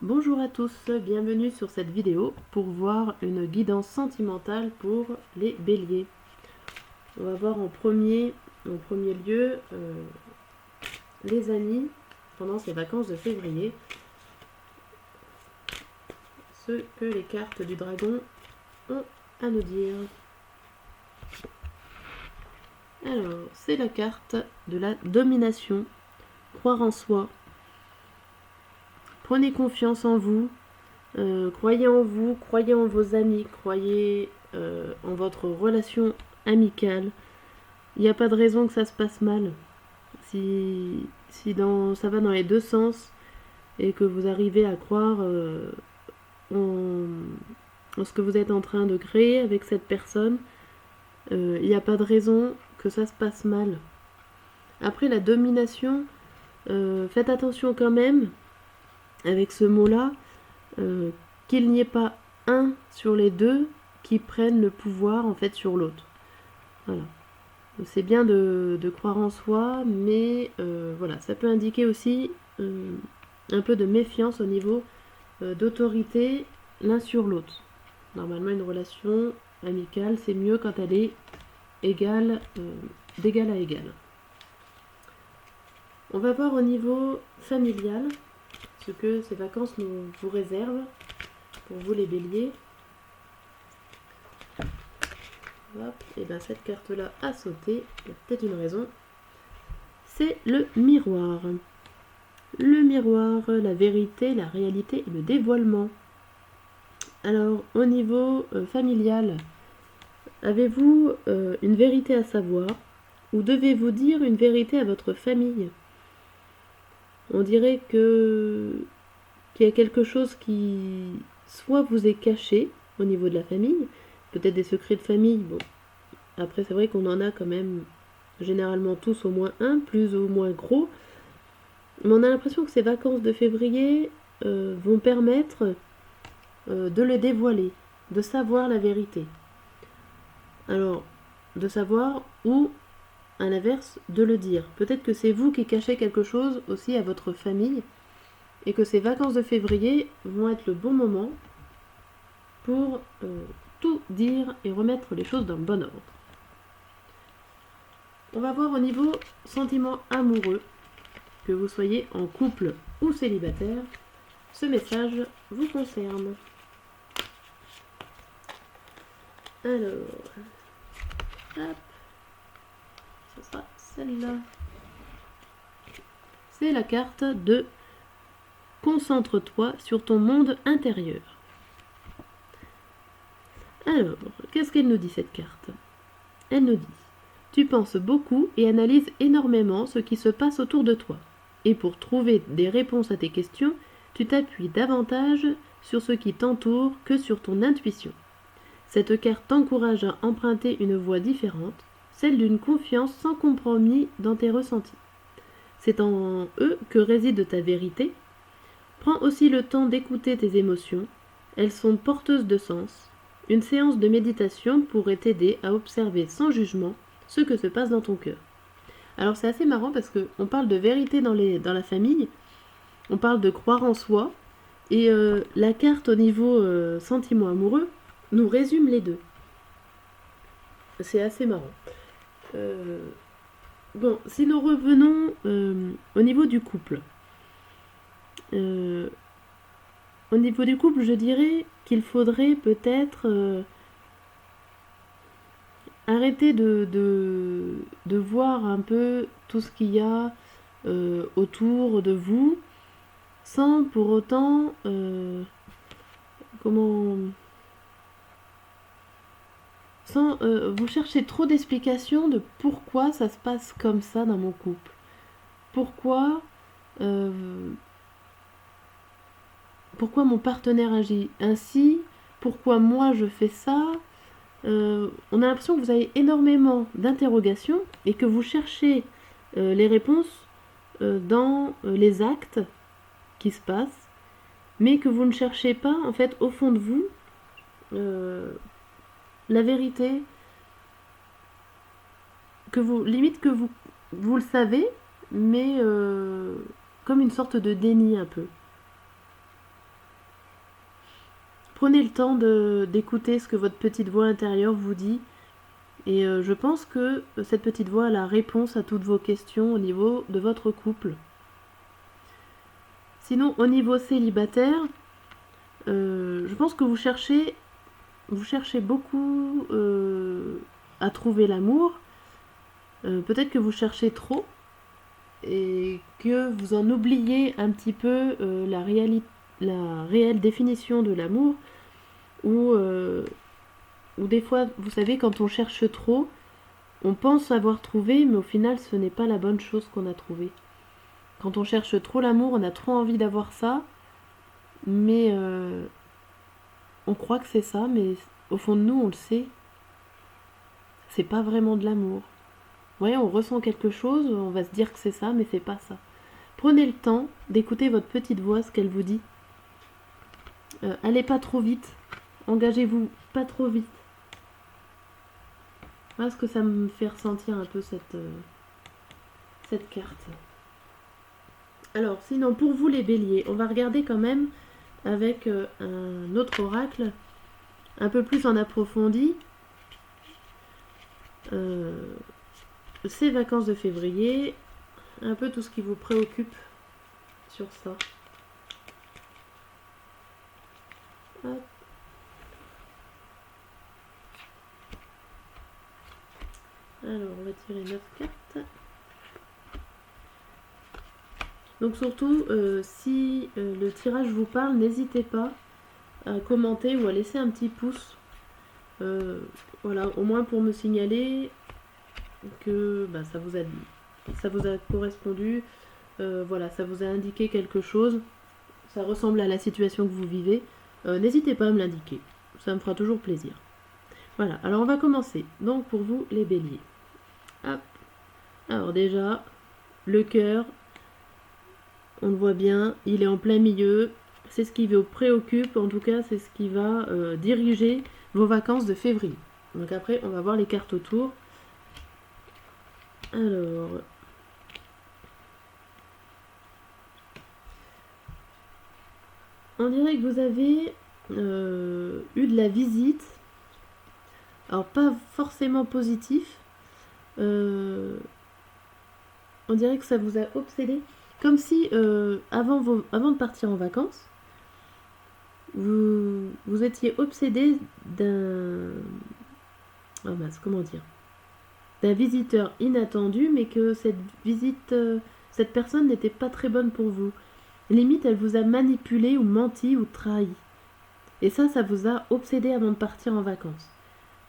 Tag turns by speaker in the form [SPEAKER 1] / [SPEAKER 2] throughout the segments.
[SPEAKER 1] Bonjour à tous, bienvenue sur cette vidéo pour voir une guidance sentimentale pour les béliers. On va voir en premier lieu les amis pendant ces vacances de février, ce que les cartes du dragon ont à nous dire. Alors, c'est la carte de la domination, croire en soi. Prenez confiance en vous, croyez en vous, croyez en vos amis, croyez en votre relation amicale. Il n'y a pas de raison que ça se passe mal. Si ça va dans les deux sens et que vous arrivez à croire en ce que vous êtes en train de créer avec cette personne, il n'y a pas de raison que ça se passe mal. Après la domination, faites attention quand même avec ce mot-là, qu'il n'y ait pas un sur les deux qui prenne le pouvoir en fait sur l'autre. Voilà. C'est bien de croire en soi, mais voilà, ça peut indiquer aussi un peu de méfiance au niveau d'autorité l'un sur l'autre. Normalement, une relation amicale, c'est mieux quand elle est égale, d'égal à égal. On va voir au niveau familial ce que ces vacances vous réservent pour vous les béliers. Hop, et bien cette carte-là a sauté, il y a peut-être une raison. C'est le miroir. Le miroir, la vérité, la réalité et le dévoilement. Alors, au niveau familial, avez-vous une vérité à savoir ou devez-vous dire une vérité à votre famille? On dirait qu'il y a quelque chose qui soit vous est caché au niveau de la famille, peut-être des secrets de famille. Bon, après c'est vrai qu'on en a quand même généralement tous au moins un, plus ou moins gros. Mais on a l'impression que ces vacances de février vont permettre de le dévoiler, de savoir la vérité. Alors, de savoir ou, à l'inverse, de le dire. Peut-être que c'est vous qui cachez quelque chose aussi à votre famille et que ces vacances de février vont être le bon moment pour tout dire et remettre les choses dans le bon ordre. On va voir au niveau sentiment amoureux, que vous soyez en couple ou célibataire, ce message vous concerne. Alors, hop, ce sera celle-là. C'est la carte de concentre-toi sur ton monde intérieur. Alors, qu'est-ce qu'elle nous dit cette carte? Elle nous dit: tu penses beaucoup et analyses énormément ce qui se passe autour de toi. Et pour trouver des réponses à tes questions, tu t'appuies davantage sur ce qui t'entoure que sur ton intuition. Cette carte t'encourage à emprunter une voie différente, celle d'une confiance sans compromis dans tes ressentis. C'est en eux que réside ta vérité. Prends aussi le temps d'écouter tes émotions, elles sont porteuses de sens. Une séance de méditation pourrait t'aider à observer sans jugement ce que se passe dans ton cœur. Alors c'est assez marrant parce qu'on parle de vérité dans la famille, on parle de croire en soi, et la carte au niveau sentiment amoureux nous résume les deux. C'est assez marrant. Bon, si nous revenons au niveau du couple. Au niveau du couple, je dirais qu'il faudrait peut-être arrêter de voir un peu tout ce qu'il y a autour de vous, sans pour autant sans vous chercher trop d'explications de pourquoi ça se passe comme ça dans mon couple. Pourquoi mon partenaire agit ainsi, pourquoi moi je fais ça. On a l'impression que vous avez énormément d'interrogations et que vous cherchez les réponses dans les actes qui se passent, mais que vous ne cherchez pas en fait au fond de vous la vérité, que vous le savez, mais comme une sorte de déni un peu. prenez le temps d'écouter ce que votre petite voix intérieure vous dit. Et je pense que cette petite voix a la réponse à toutes vos questions au niveau de votre couple. Sinon, au niveau célibataire, je pense que vous cherchez beaucoup à trouver l'amour. Peut-être que vous cherchez trop et que vous en oubliez un petit peu la réelle définition de l'amour, ou des fois, vous savez, quand on cherche trop, on pense avoir trouvé, mais au final, ce n'est pas la bonne chose qu'on a trouvée. Quand on cherche trop l'amour, on a trop envie d'avoir ça, mais on croit que c'est ça, mais au fond de nous, on le sait. C'est pas vraiment de l'amour. Vous voyez, on ressent quelque chose, on va se dire que c'est ça, mais c'est pas ça. Prenez le temps d'écouter votre petite voix, ce qu'elle vous dit. Allez pas trop vite. Engagez-vous pas trop vite. Voilà ce que ça me fait ressentir un peu cette carte. Alors, sinon, pour vous les béliers, on va regarder quand même avec un autre oracle, un peu plus en approfondi. Ces vacances de février, un peu tout ce qui vous préoccupe sur ça. Hop. Alors, on va tirer 9 cartes. Donc surtout, si le tirage vous parle, n'hésitez pas à commenter ou à laisser un petit pouce. Voilà, au moins pour me signaler que ça vous a correspondu. Voilà, ça vous a indiqué quelque chose. Ça ressemble à la situation que vous vivez. N'hésitez pas à me l'indiquer. Ça me fera toujours plaisir. Voilà, alors on va commencer. Donc pour vous, les béliers. Hop. Alors déjà, le cœur, on le voit bien, il est en plein milieu. C'est ce qui vous préoccupe, en tout cas, c'est ce qui va diriger vos vacances de février. Donc après, on va voir les cartes autour. Alors, on dirait que vous avez eu de la visite. Alors, pas forcément positif. On dirait que ça vous a obsédé. Comme si, avant de partir en vacances, vous étiez obsédé d'un... Oh mince, comment dire, d'un visiteur inattendu, mais que cette personne n'était pas très bonne pour vous. Limite, elle vous a manipulé ou menti ou trahi. Et ça vous a obsédé avant de partir en vacances.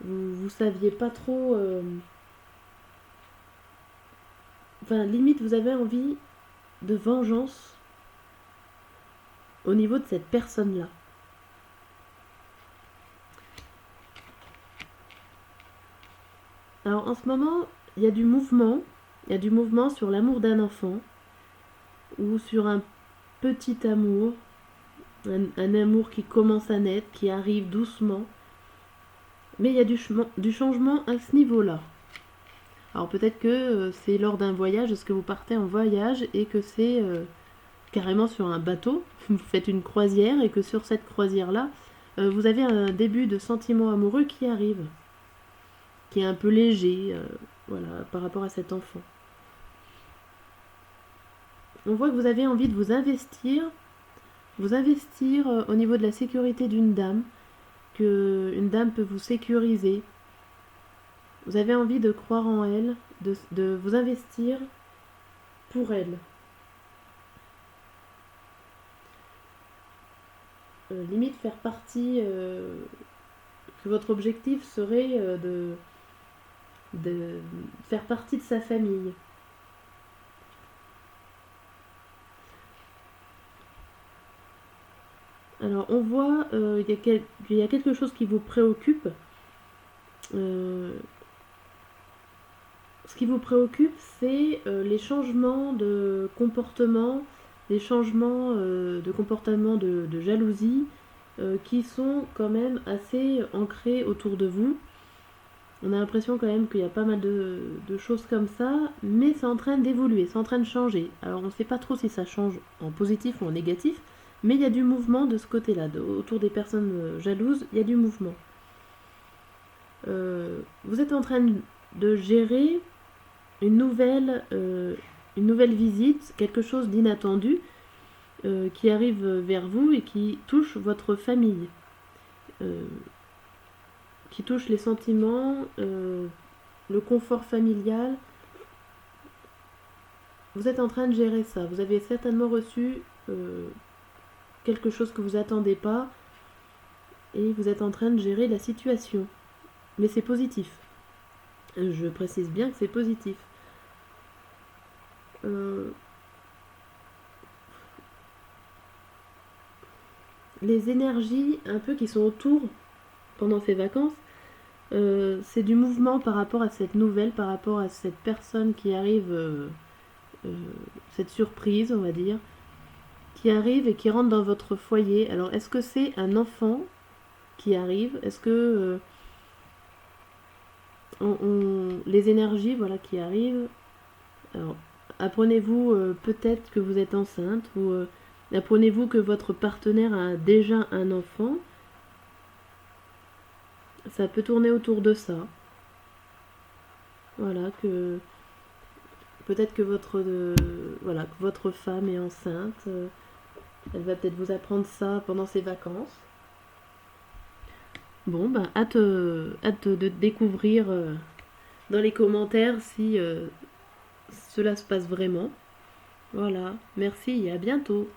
[SPEAKER 1] Vous saviez pas trop... Enfin, limite, vous avez envie de vengeance au niveau de cette personne-là. Alors, en ce moment, il y a du mouvement. Il y a du mouvement sur l'amour d'un enfant ou sur un petit amour, un amour qui commence à naître, qui arrive doucement. Mais il y a du changement à ce niveau-là. Alors peut-être que c'est lors d'un voyage, est-ce que vous partez en voyage et que c'est carrément sur un bateau, vous faites une croisière et que sur cette croisière-là, vous avez un début de sentiment amoureux qui arrive, qui est un peu léger, voilà, par rapport à cet enfant. On voit que vous avez envie de vous investir au niveau de la sécurité d'une dame, qu'une dame peut vous sécuriser. Vous avez envie de croire en elle, de vous investir pour elle. Limite faire partie, que votre objectif serait de faire partie de sa famille. Alors on voit il y a quelque chose qui vous préoccupe. Ce qui vous préoccupe, c'est les changements de comportement, les changements de comportement de jalousie qui sont quand même assez ancrés autour de vous. On a l'impression quand même qu'il y a pas mal de choses comme ça, mais c'est en train d'évoluer, c'est en train de changer. Alors on ne sait pas trop si ça change en positif ou en négatif, Mais il y a du mouvement de ce côté-là. Autour des personnes jalouses, il y a du mouvement. Vous êtes en train de gérer une nouvelle visite, quelque chose d'inattendu qui arrive vers vous et qui touche votre famille, qui touche les sentiments, le confort familial. Vous êtes en train de gérer ça. Vous avez certainement reçu quelque chose que vous attendez pas et vous êtes en train de gérer la situation. Mais c'est positif. Je précise bien que c'est positif. Les énergies un peu qui sont autour pendant ces vacances, c'est du mouvement par rapport à cette nouvelle, par rapport à cette personne qui arrive, cette surprise, on va dire, qui arrive et qui rentre dans votre foyer. Alors, est-ce que c'est un enfant qui arrive? Est-ce que les énergies, voilà, qui arrivent. Alors, apprenez-vous peut-être que vous êtes enceinte ou apprenez-vous que votre partenaire a déjà un enfant. Ça peut tourner autour de ça. Voilà, que peut-être que votre femme est enceinte. Elle va peut-être vous apprendre ça pendant ses vacances. Bon, ben, hâte de découvrir dans les commentaires si cela se passe vraiment. Voilà, merci et à bientôt.